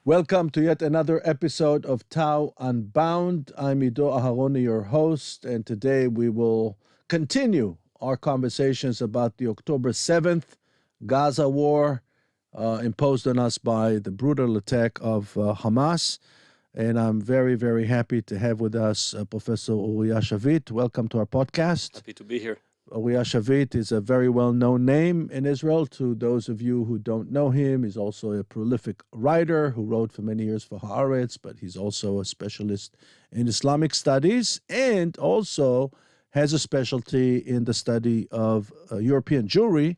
Welcome to yet another episode of TAU Unbound. I'm Ido Aharoni, your host, and today we will continue our conversations about the October 7th Gaza war imposed on us by the brutal attack of Hamas. And I'm very, very happy to have with us Professor Uriya Shavit. Welcome to our podcast. Happy to be here. Uriya Shavit is a very well-known name in Israel. To those of you who don't know him, he's also a prolific writer who wrote for many years for Haaretz, but he's also a specialist in Islamic studies and also has a specialty in the study of European Jewry.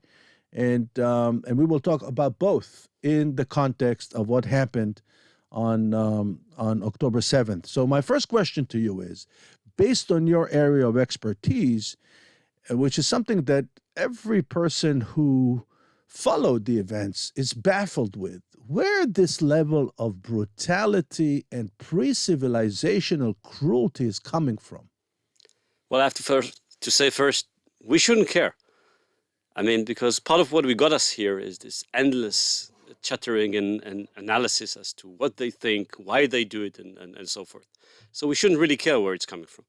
And we will talk about both in the context of what happened on October 7th. So my first question to you is, based on your area of expertise, which is something that every person who followed the events is baffled with, where this level of brutality and pre-civilizational cruelty is coming from. Well, I have to say first, we shouldn't care. I mean, because part of what we got us here is this endless chattering and analysis as to what they think, why they do it, and so forth. So we shouldn't really care where it's coming from.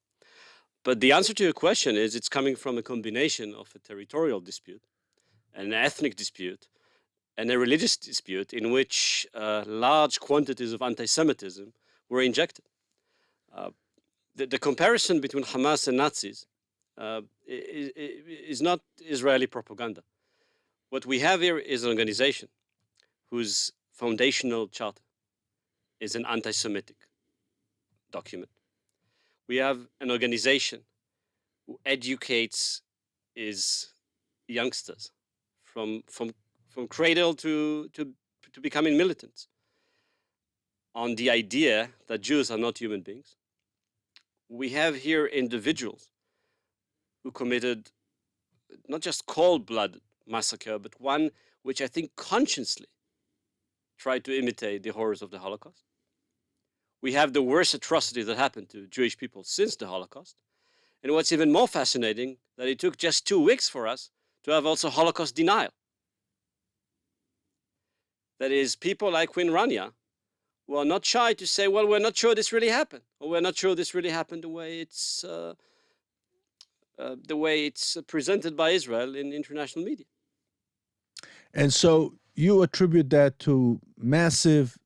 But the answer to your question is it's coming from a combination of a territorial dispute, an ethnic dispute, and a religious dispute in which large quantities of anti-Semitism were injected. The comparison between Hamas and Nazis is not Israeli propaganda. What we have here is an organization whose foundational charter is an anti-Semitic document. We have an organization who educates its youngsters from cradle to becoming militants on the idea that Jews are not human beings. We have here individuals who committed not just cold-blooded massacre, but one which I think consciously tried to imitate the horrors of the Holocaust. We have the worst atrocity that happened to Jewish people since the Holocaust. And what's even more fascinating, that it took just 2 weeks for us to have also Holocaust denial. That is, people like Queen Rania who are not shy to say, well, we're not sure this really happened, or we're not sure this really happened the way it's presented by Israel in international media. And so you attribute that to massive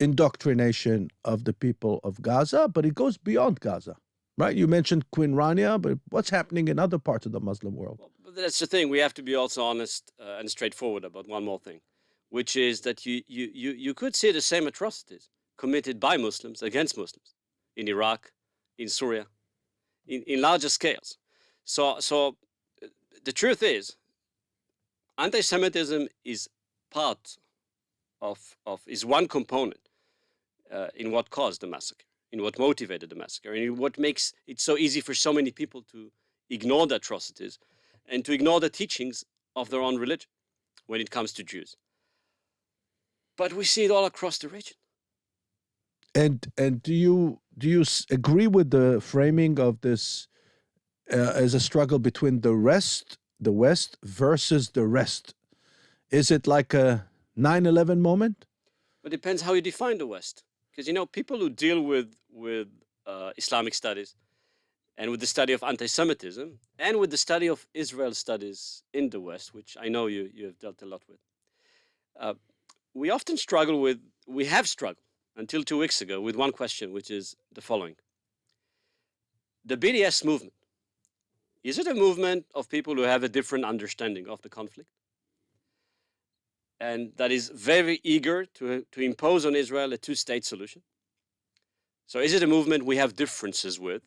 indoctrination of the people of Gaza, but it goes beyond Gaza, right? You mentioned Queen Rania, but what's happening in other parts of the Muslim world? Well, that's the thing. We have to be also honest and straightforward about one more thing, which is that you could see the same atrocities committed by Muslims against Muslims in Iraq, in Syria, in larger scales. So the truth is, anti-Semitism is part is one component in what caused the massacre, in what motivated the massacre, and in what makes it so easy for so many people to ignore the atrocities and to ignore the teachings of their own religion when it comes to Jews. But we see it all across the region. And do you agree with the framing of this as a struggle between the West versus the rest? Is it like a 9/11 moment? It depends how you define the West. Because, people who deal with Islamic studies and with the study of anti-Semitism and with the study of Israel studies in the West, which I know you have dealt a lot with, we have struggled until 2 weeks ago with one question, which is the following. The BDS movement, is it a movement of people who have a different understanding of the conflict? And that is very eager to impose on Israel a two-state solution. So is it a movement we have differences with,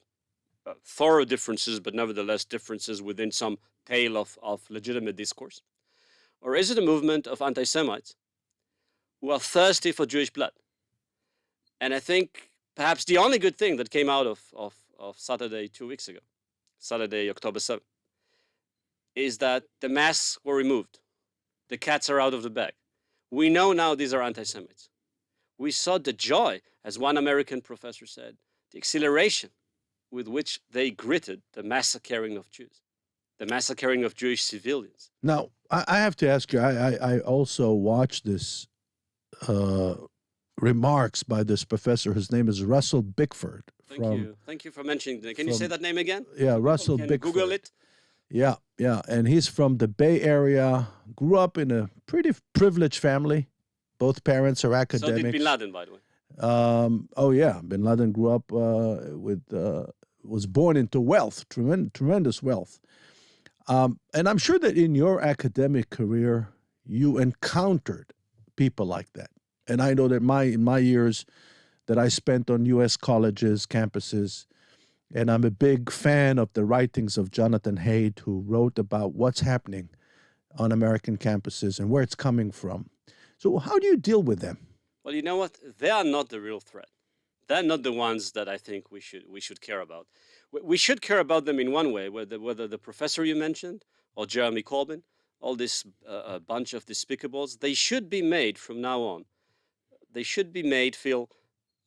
thorough differences, but nevertheless differences within some pale of legitimate discourse? Or is it a movement of anti-Semites who are thirsty for Jewish blood? And I think perhaps the only good thing that came out of Saturday 2 weeks ago, Saturday, October 7th, is that the masks were removed. The cats are out of the bag. We know now these are anti-Semites. We saw the joy, as one American professor said, the exhilaration with which they gritted the massacring of Jews, the massacring of Jewish civilians. Now, I have to ask you, I also watched this remarks by this professor. His name is Russell Bickford. Thank you. Thank you for mentioning that. Can you say that name again? Yeah, Russell Can Bickford. Google it. Yeah, yeah. And he's from the Bay Area, grew up in a pretty privileged family. Both parents are academics. So did Bin Laden, by the way. Oh, yeah. Bin Laden grew up was born into wealth, tremendous wealth. And I'm sure that in your academic career, you encountered people like that. And I know that in my years that I spent on U.S. colleges, campuses, and I'm a big fan of the writings of Jonathan Haidt, who wrote about what's happening on American campuses and where it's coming from. So how do you deal with them? Well, you know what? They are not the real threat. They're not the ones that I think we should care about. We should care about them in one way, whether the professor you mentioned or Jeremy Corbyn, all this bunch of despicables, they should be made from now on. They should be made feel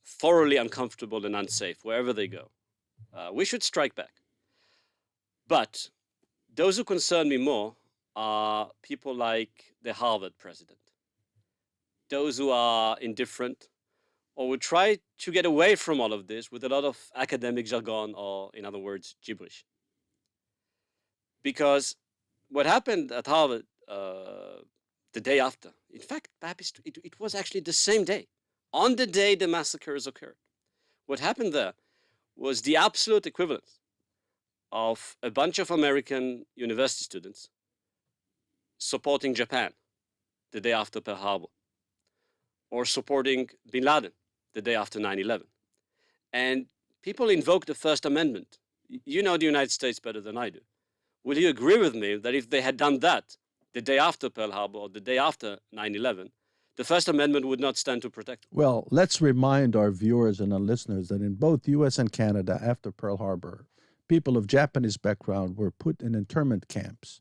thoroughly uncomfortable and unsafe wherever they go. We should strike back. But those who concern me more are people like the Harvard president, those who are indifferent or would try to get away from all of this with a lot of academic jargon, or in other words, gibberish. Because what happened at Harvard the day after, in fact, perhaps it was actually the same day, on the day the massacres occurred. What happened there was the absolute equivalent of a bunch of American university students supporting Japan the day after Pearl Harbor, or supporting Bin Laden the day after 9/11. And people invoke the First Amendment. You know the United States better than I do. Will you agree with me that if they had done that the day after Pearl Harbor or the day after 9/11, the First Amendment would not stand to protect them? Well, let's remind our viewers and our listeners that in both U.S. and Canada after Pearl Harbor, people of Japanese background were put in internment camps.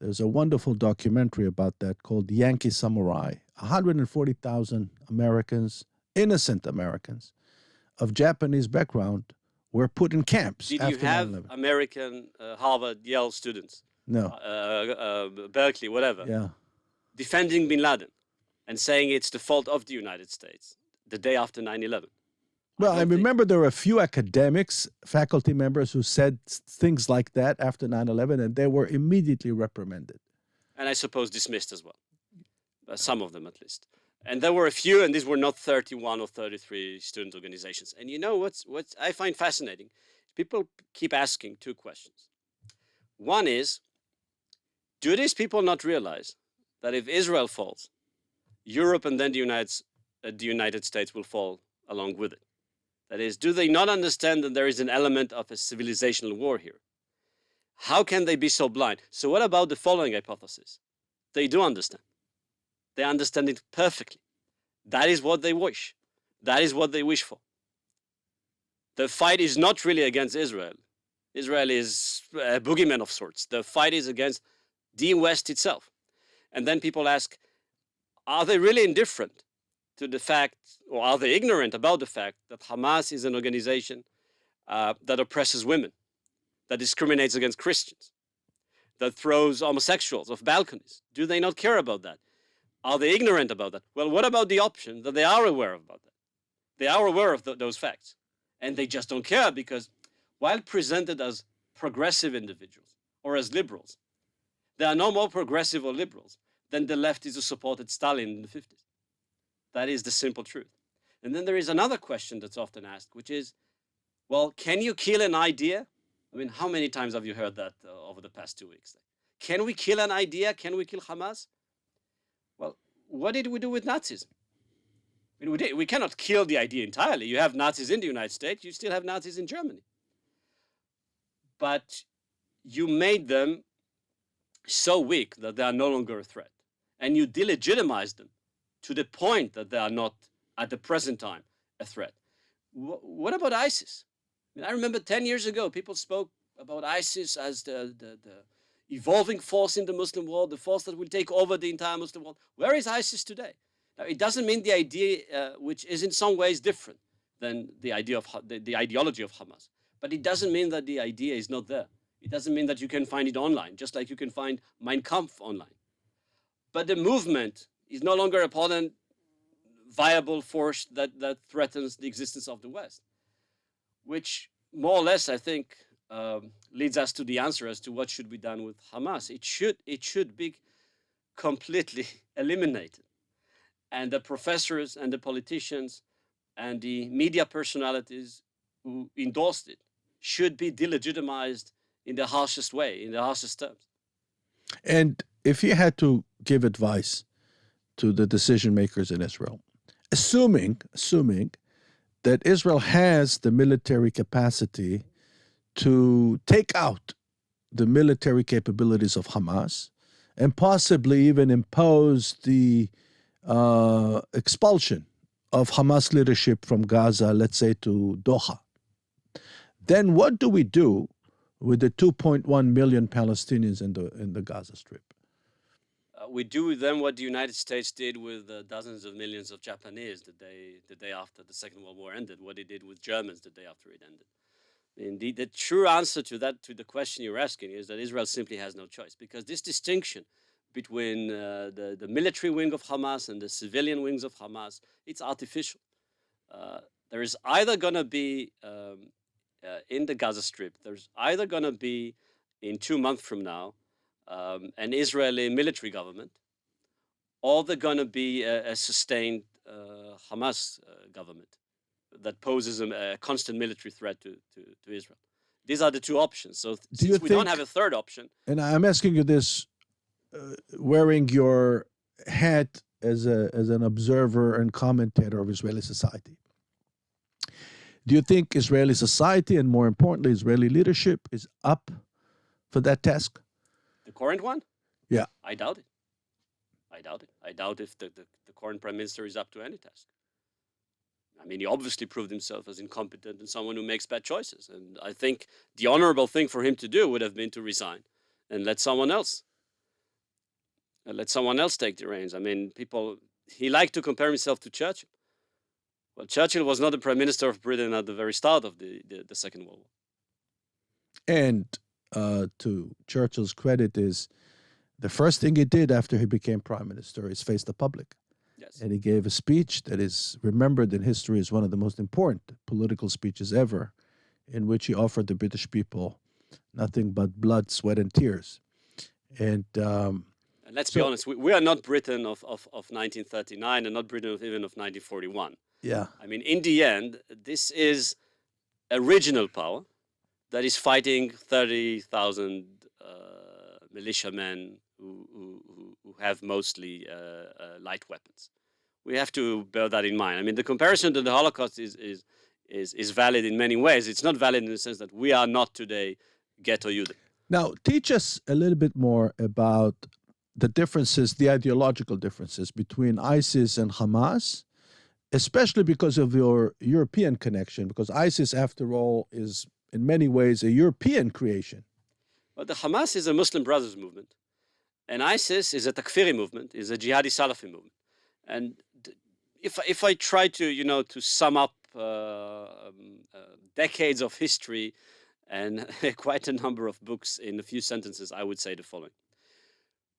There's a wonderful documentary about that called Yankee Samurai. 140,000 Americans, innocent Americans of Japanese background, were put in camps. Did after you have 9/11. American Harvard, Yale students, No. Berkeley, whatever, Yeah. defending Bin Laden and saying it's the fault of the United States the day after 9/11? Well, I remember there were a few academics, faculty members who said things like that after 9/11, and they were immediately reprimanded. And I suppose dismissed as well. Some of them at least. And there were a few, and these were not 31 or 33 student organizations. And you know what I find fascinating? People keep asking two questions. One is, do these people not realize that if Israel falls, Europe and then the United States will fall along with it? That is, do they not understand that there is an element of a civilizational war here? How can they be so blind? So what about the following hypothesis? They do understand. They understand it perfectly. That is what they wish. That is what they wish for. The fight is not really against Israel. Israel is a boogeyman of sorts. The fight is against the West itself. And then people ask, are they really indifferent to the fact, or are they ignorant about the fact that Hamas is an organization that oppresses women, that discriminates against Christians, that throws homosexuals off balconies? Do they not care about that? Are they ignorant about that? Well, what about the option that they are aware about that? They are aware of those facts, and they just don't care because while presented as progressive individuals or as liberals, they are no more progressive or liberals than the lefties who supported Stalin in the 50s. That is the simple truth. And then there is another question that's often asked, which is, well, can you kill an idea? I mean, how many times have you heard that over the past 2 weeks? Can we kill an idea? Can we kill Hamas? Well, what did we do with Nazism? I mean, we cannot kill the idea entirely. You have Nazis in the United States, you still have Nazis in Germany. But you made them so weak that they are no longer a threat. And you delegitimize them to the point that they are not, at the present time, a threat. What about ISIS? I mean, I remember 10 years ago, people spoke about ISIS as the evolving force in the Muslim world, the force that will take over the entire Muslim world. Where is ISIS today? Now, it doesn't mean the idea, which is in some ways different than the idea of the ideology of Hamas, but it doesn't mean that the idea is not there. It doesn't mean that you can find it online, just like you can find Mein Kampf online. But the movement is no longer a potent viable force that threatens the existence of the West, which more or less, I think, leads us to the answer as to what should be done with Hamas. It should be completely eliminated. And the professors and the politicians and the media personalities who endorsed it should be delegitimized in the harshest way, in the harshest terms. And if you had to give advice to the decision makers in Israel, assuming that Israel has the military capacity to take out the military capabilities of Hamas and possibly even impose the expulsion of Hamas leadership from Gaza, let's say to Doha, then what do we do with the 2.1 million Palestinians in the Gaza Strip? We do with them what the United States did with dozens of millions of Japanese the day after the Second World War ended, what it did with Germans the day after it ended. Indeed, the true answer to the question you're asking, is that Israel simply has no choice, because this distinction between the military wing of Hamas and the civilian wings of Hamas, it's artificial. There is either going to be, in the Gaza Strip, there's either going to be, in 2 months from now, an Israeli military government, or they're going to be a sustained Hamas government that poses a constant military threat to Israel. These are the two options. So since we don't have a third option... And I'm asking you this, wearing your hat as an observer and commentator of Israeli society. Do you think Israeli society, and more importantly, Israeli leadership, is up for that task? The current one? Yeah. I doubt it. I doubt if the current prime minister is up to any task. I mean, he obviously proved himself as incompetent and someone who makes bad choices. And I think the honorable thing for him to do would have been to resign and let someone else take the reins. I mean, he liked to compare himself to Churchill. Well, Churchill was not the prime minister of Britain at the very start of the Second World War. And to Churchill's credit is the first thing he did after he became prime minister is face the public. Yes. And he gave a speech that is remembered in history as one of the most important political speeches ever, in which he offered the British people nothing but blood, sweat, and tears. And let's be honest, we are not Britain of 1939 and not Britain even of 1941. Yeah. I mean, in the end, this is a regional power that is fighting 30,000 militiamen who have mostly light weapons. We have to bear that in mind. I mean, the comparison to the Holocaust is valid in many ways. It's not valid in the sense that we are not today ghetto Judah. Now, teach us a little bit more about the differences, the ideological differences between ISIS and Hamas, especially because of your European connection, because ISIS, after all, is in many ways a European creation. Well, the Hamas is a Muslim Brothers movement, and ISIS is a Takfiri movement, is a Jihadi Salafi movement. And if I try to, to sum up decades of history and quite a number of books in a few sentences, I would say the following.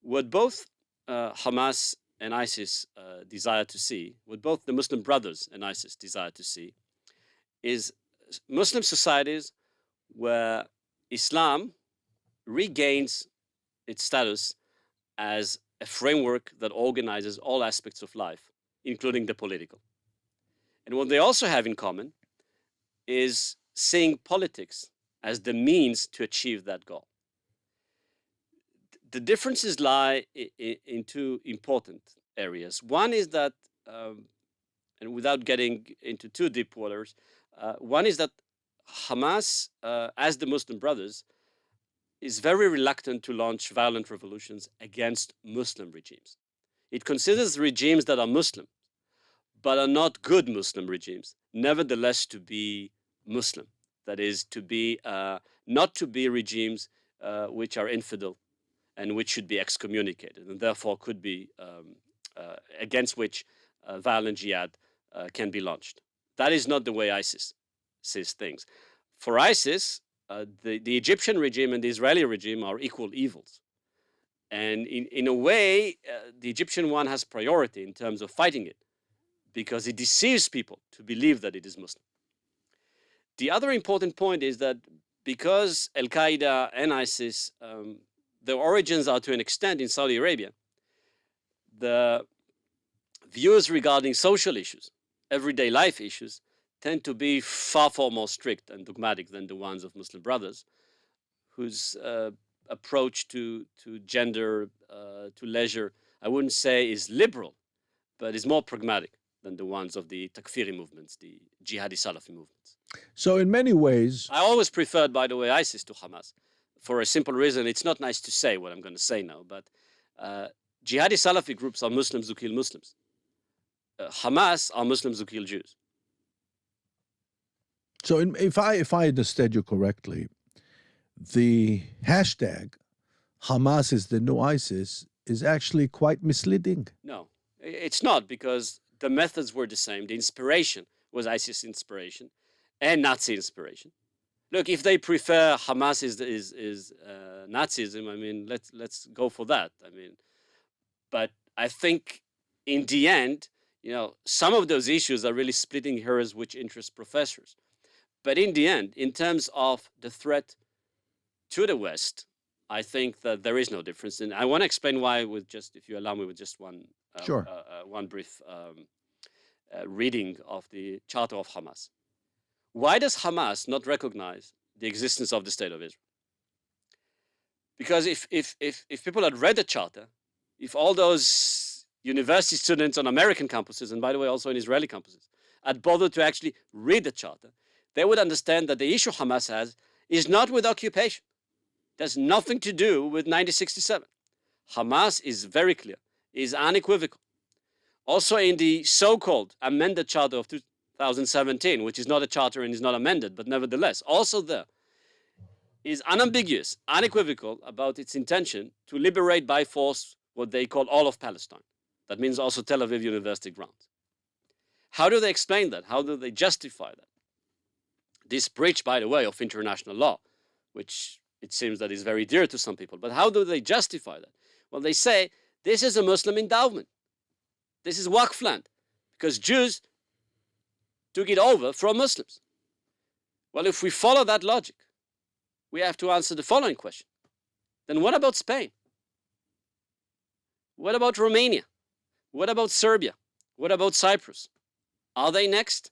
What both Hamas and ISIS desire to see, what both the Muslim Brothers and ISIS desire to see, is Muslim societies where Islam regains its status as a framework that organizes all aspects of life, including the political. And what they also have in common is seeing politics as the means to achieve that goal. The differences lie in two important areas. One is that, and without getting into too deep waters, one is that Hamas, as the Muslim Brothers, is very reluctant to launch violent revolutions against Muslim regimes. It considers regimes that are Muslim, but are not good Muslim regimes, nevertheless to be Muslim. That is, to be not to be regimes which are infidel and which should be excommunicated, and therefore could be against which violent jihad can be launched. That is not the way ISIS sees things. For ISIS, the Egyptian regime and the Israeli regime are equal evils. And in a way, the Egyptian one has priority in terms of fighting it. because it deceives people to believe that it is Muslim. The other important point is that because Al-Qaeda and ISIS, their origins are to an extent in Saudi Arabia, the views regarding social issues, everyday life issues, tend to be far, far more strict and dogmatic than the ones of Muslim Brothers, whose approach to gender, to leisure, I wouldn't say is liberal, but is more pragmatic than the ones of the Takfiri movements, the Jihadi Salafi movements. So in many ways, I always preferred, by the way, ISIS to Hamas, for a simple reason. It's not nice to say what I'm going to say now, but Jihadi Salafi groups are Muslims who kill Muslims. Hamas are Muslims who kill Jews. so if I understand you correctly, the hashtag Hamas is the new ISIS is actually quite misleading. No, it's not, because the methods were the same. The inspiration was ISIS inspiration and Nazi inspiration. Look, if they prefer Hamas is Nazism, I mean, let's go for that. I mean, but I think in the end, some of those issues are really splitting hairs which interest professors. But in the end, in terms of the threat to the West, I think that there is no difference. And I want to explain why with just, if you allow me, with just one Sure. one brief reading of the Charter of Hamas. Why does Hamas not recognize the existence of the State of Israel? Because if people had read the Charter, if all those university students on American campuses, and by the way, also in Israeli campuses, had bothered to actually read the Charter, they would understand that the issue Hamas has is not with occupation. It has nothing to do with 1967. Hamas is very clear, is unequivocal. Also in the so-called amended Charter of 2017, which is not a charter and is not amended, but nevertheless, also there, is unambiguous, unequivocal about its intention to liberate by force what they call all of Palestine. That means also Tel Aviv University grounds. How do they explain that? How do they justify that? This breach, by the way, of international law, which it seems that is very dear to some people. But how do they justify that? Well, they say this is a Muslim endowment. This is Waqf land, because Jews took it over from Muslims. Well, if we follow that logic, we have to answer the following question. Then what about Spain? What about Romania? What about Serbia? What about Cyprus? Are they next?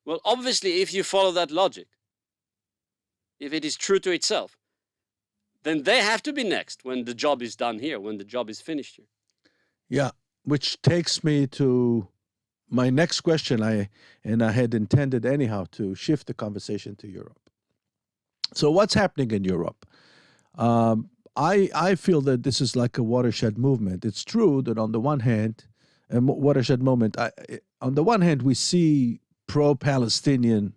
Well, obviously, if you follow that logic, if it is true to itself, then they have to be next when the job is done here, when the job is finished here. Yeah, which takes me to my next question. I had intended anyhow to shift the conversation to Europe. So what's happening in Europe? I feel that this is like a watershed movement. It's true that on the one hand, on the one hand, we see pro-Palestinian,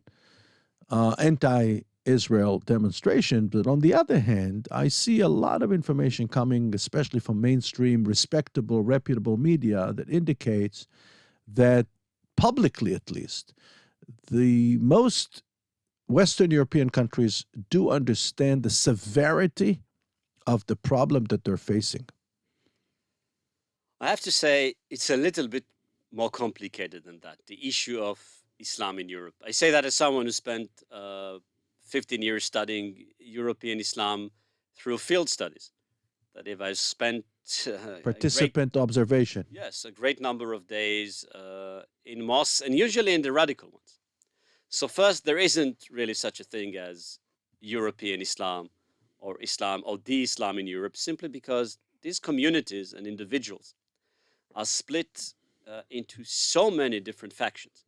anti-Israel demonstration, but on the other hand, I see a lot of information coming, especially from mainstream, respectable, reputable media, that indicates that publicly, at least, the most Western European countries do understand the severity of the problem that they're facing. I have to say it's a little bit more complicated than that, the issue of Islam in Europe. I say that as someone who spent 15 years studying European Islam through field studies. That if I spent Participant observation. Yes, a great number of days in mosques, and usually in the radical ones. So first, there isn't really such a thing as European Islam or the Islam in Europe, simply because these communities and individuals are split into so many different factions,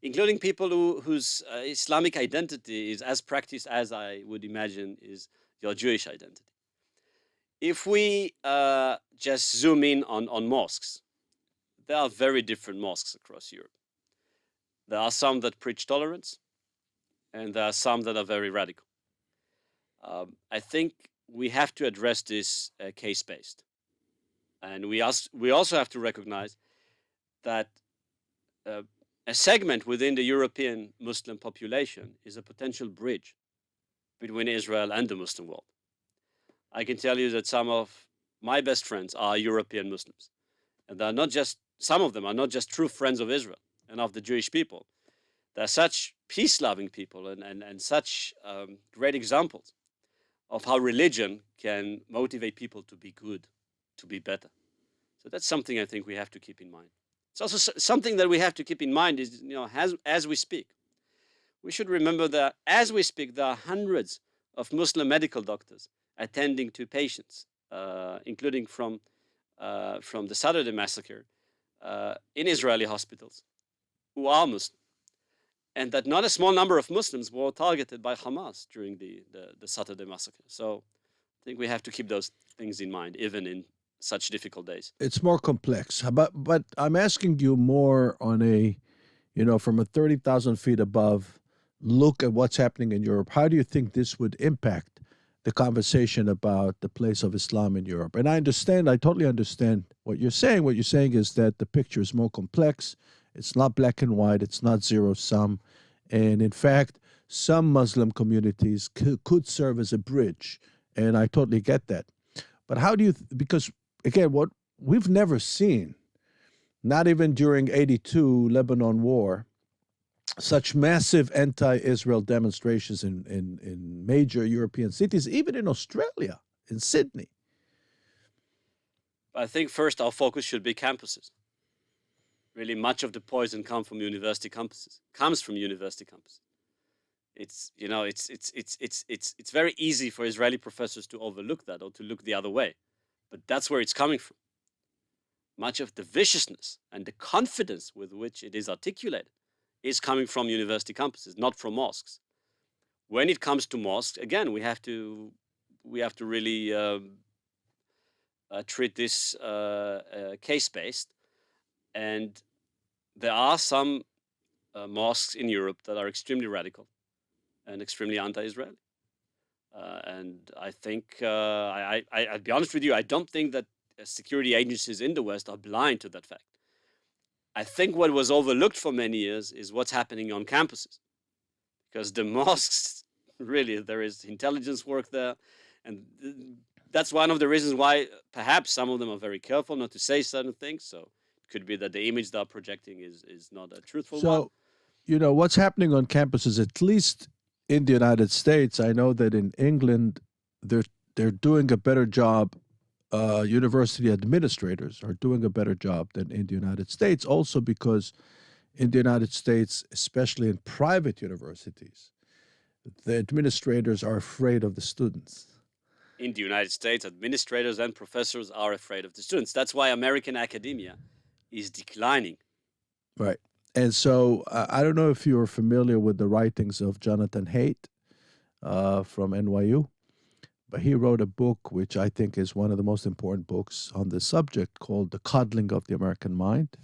including people whose Islamic identity is as practiced as I would imagine is your Jewish identity. If we just zoom in on mosques, there are very different mosques across Europe. There are some that preach tolerance, and there are some that are very radical. I think we have to address this case-based. And we also have to recognize that a segment within the European Muslim population is a potential bridge between Israel and the Muslim world. I can tell you that some of my best friends are European Muslims. And some of them are not just true friends of Israel and of the Jewish people. They're such peace-loving people and such great examples of how religion can motivate people to be good, to be better. So that's something I think we have to keep in mind. It's also something that we have to keep in mind is, as we speak, we should remember that as we speak, there are hundreds of Muslim medical doctors attending to patients, including from the Saturday massacre in Israeli hospitals, who are Muslim. And that not a small number of Muslims were targeted by Hamas during the Saturday massacre. So I think we have to keep those things in mind, even in such difficult days. It's more complex, but I'm asking you more on a, from a 30,000 feet above look at what's happening in Europe. How do you think this would impact the conversation about the place of Islam in Europe? And I totally understand what you're saying. What you're saying is that the picture is more complex. It's not black and white. It's not zero sum. And in fact, some Muslim communities could serve as a bridge. And I totally get that. But how do you, because again, what we've never seen, not even during '82 Lebanon war, such massive anti-Israel demonstrations in major European cities, even in Australia, in Sydney. I think first our focus should be campuses. Really, much of the poison comes from university campuses. It's very easy for Israeli professors to overlook that or to look the other way, but that's where it's coming from. Much of the viciousness and the confidence with which it is articulated is coming from university campuses, not from mosques. When it comes to mosques, again, we have to really treat this case-based. And there are some mosques in Europe that are extremely radical and extremely anti-Israeli. And I think, I'll be honest with you, I don't think that security agencies in the West are blind to that fact. I think what was overlooked for many years is what's happening on campuses. Because the mosques, really, there is intelligence work there. And that's one of the reasons why perhaps some of them are very careful not to say certain things. So it could be that the image they're projecting is not a truthful one. So, what's happening on campuses, at least in the United States, I know that in England, they're doing a better job. University administrators are doing a better job than in the United States, also because in the United States, especially in private universities, the administrators are afraid of the students. In the United States, administrators and professors are afraid of the students. That's why American academia is declining. Right. And so I don't know if you're familiar with the writings of Jonathan Haidt from NYU. But he wrote a book, which I think is one of the most important books on this subject, called The Coddling of the American Mind.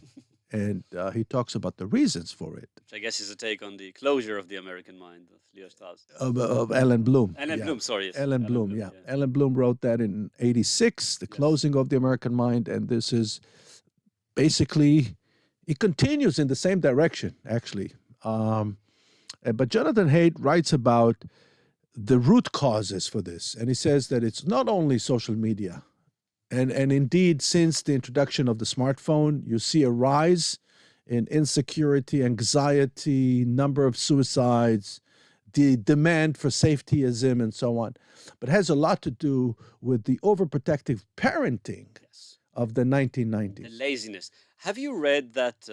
And he talks about the reasons for it. Which I guess is a take on the closure of the American mind of Leo Strauss. Of Ellen Bloom. Bloom, sorry. Yes. Ellen Bloom, yeah. Ellen Bloom wrote that in '86, The Closing of the American Mind. And this is basically, it continues in the same direction, actually. But Jonathan Haidt writes about the root causes for this. And he says that it's not only social media. And indeed, since the introduction of the smartphone, you see a rise in insecurity, anxiety, number of suicides, the demand for safetyism, and so on. But it has a lot to do with the overprotective parenting of the 1990s. The laziness. Have you read that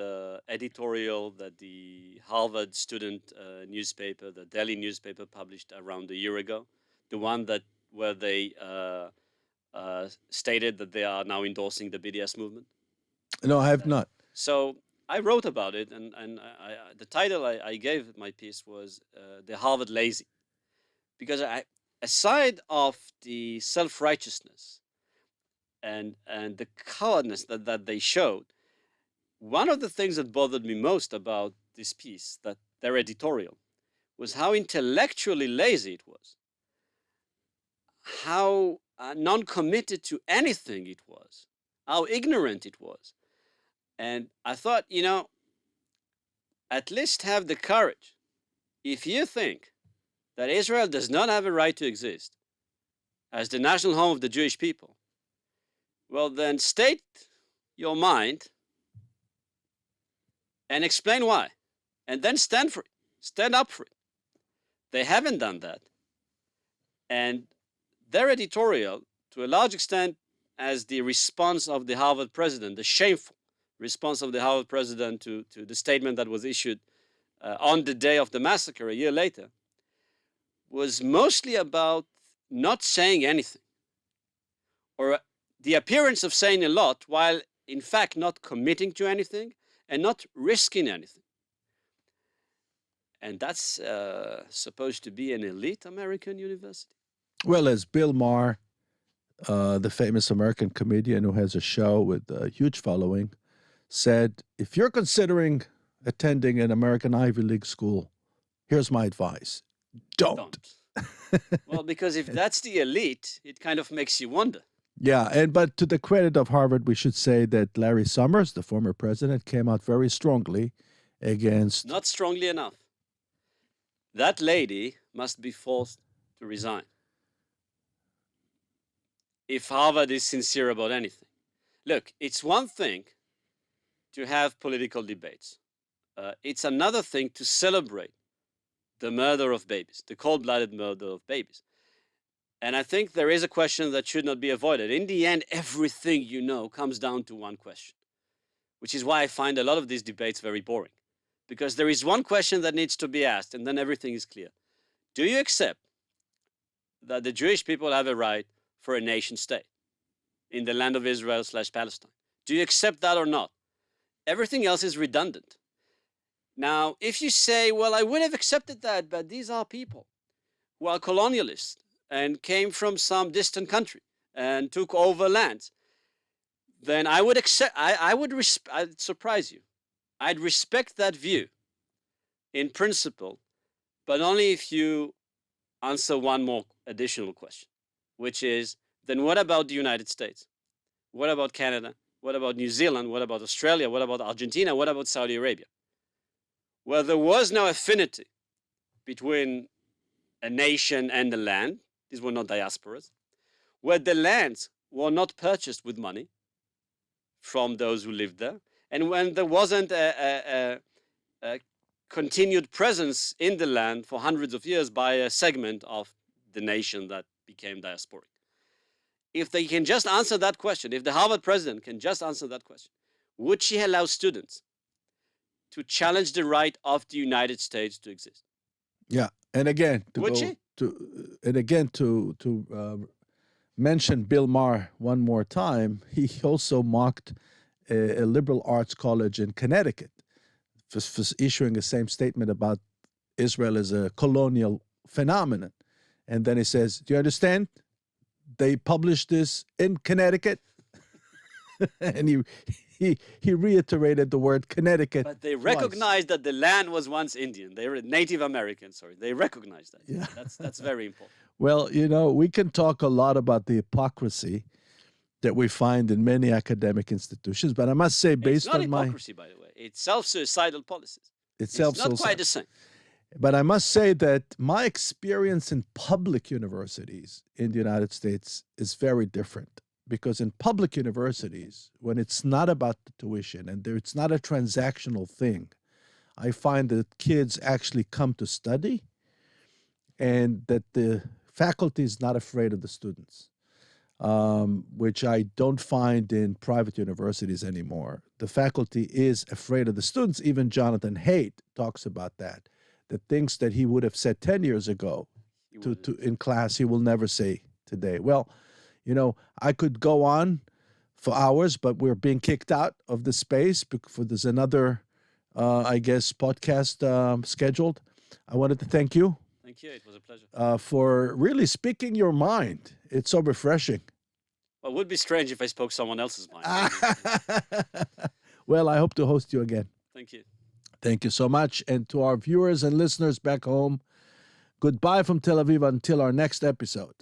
editorial that the Harvard student newspaper, the Daily newspaper, published around a year ago? The one where they stated that they are now endorsing the BDS movement? No, I have not. So I wrote about it, and the title I gave my piece was The Harvard Lazy. Because aside of the self-righteousness and the cowardness that they showed, one of the things that bothered me most about this piece, that their editorial, was how intellectually lazy it was, how non-committed to anything it was, how ignorant it was. And I thought, at least have the courage. If you think that Israel does not have a right to exist as the national home of the Jewish people, well, then state your mind and explain why, and then stand for it, stand up for it. They haven't done that. And their editorial, to a large extent, as the response of the Harvard president, the shameful response of the Harvard president to the statement that was issued on the day of the massacre a year later, was mostly about not saying anything, or the appearance of saying a lot while in fact not committing to anything and not risking anything. And that's supposed to be an elite American university. Well, as Bill Maher, the famous American comedian who has a show with a huge following, said, if you're considering attending an American Ivy League school, here's my advice. Don't. Well, because if that's the elite, it kind of makes you wonder. Yeah, but to the credit of Harvard, we should say that Larry Summers, the former president, came out very strongly against... Not strongly enough. That lady must be forced to resign if Harvard is sincere about anything. Look, it's one thing to have political debates. It's another thing to celebrate the murder of babies, the cold-blooded murder of babies. And I think there is a question that should not be avoided. In the end, everything you know comes down to one question, which is why I find a lot of these debates very boring. Because there is one question that needs to be asked, and then everything is clear. Do you accept that the Jewish people have a right for a nation state in the land of Israel/Palestine? Do you accept that or not? Everything else is redundant. Now, if you say, well, I would have accepted that, but these are people who are colonialists and came from some distant country and took over lands, then I would accept, I'd surprise you. I'd respect that view in principle, but only if you answer one more additional question, which is, then what about the United States? What about Canada? What about New Zealand? What about Australia? What about Argentina? What about Saudi Arabia? Well, there was no affinity between a nation and the land. These were not diasporas. Where the lands were not purchased with money from those who lived there. And when there wasn't a continued presence in the land for hundreds of years by a segment of the nation that became diasporic. If they can just answer that question, if the Harvard president can just answer that question, would she allow students to challenge the right of the United States to exist? Yeah, and again, to mention Bill Maher one more time, he also mocked a liberal arts college in Connecticut for issuing the same statement about Israel as a colonial phenomenon. And then he says, do you understand? They published this in Connecticut. And he reiterated the word Connecticut. But they recognized that the land was once Indian. They were Native American, They recognized that. Yeah. That's very important. Well, we can talk a lot about the hypocrisy that we find in many academic institutions, but I must say, based on It's not hypocrisy, by the way. It's self-suicidal policies. It's not quite the same. But I must say that my experience in public universities in the United States is very different. Because in public universities, when it's not about the tuition and it's not a transactional thing, I find that kids actually come to study and that the faculty is not afraid of the students, which I don't find in private universities anymore. The faculty is afraid of the students. Even Jonathan Haidt talks about that. The things that he would have said 10 years ago in class, he will never say today. Well, I could go on for hours, but we're being kicked out of the space because there's another, podcast scheduled. I wanted to thank you. Thank you. It was a pleasure. For really speaking your mind. It's so refreshing. Well, it would be strange if I spoke someone else's mind. Well, I hope to host you again. Thank you. Thank you so much. And to our viewers and listeners back home, goodbye from Tel Aviv until our next episode.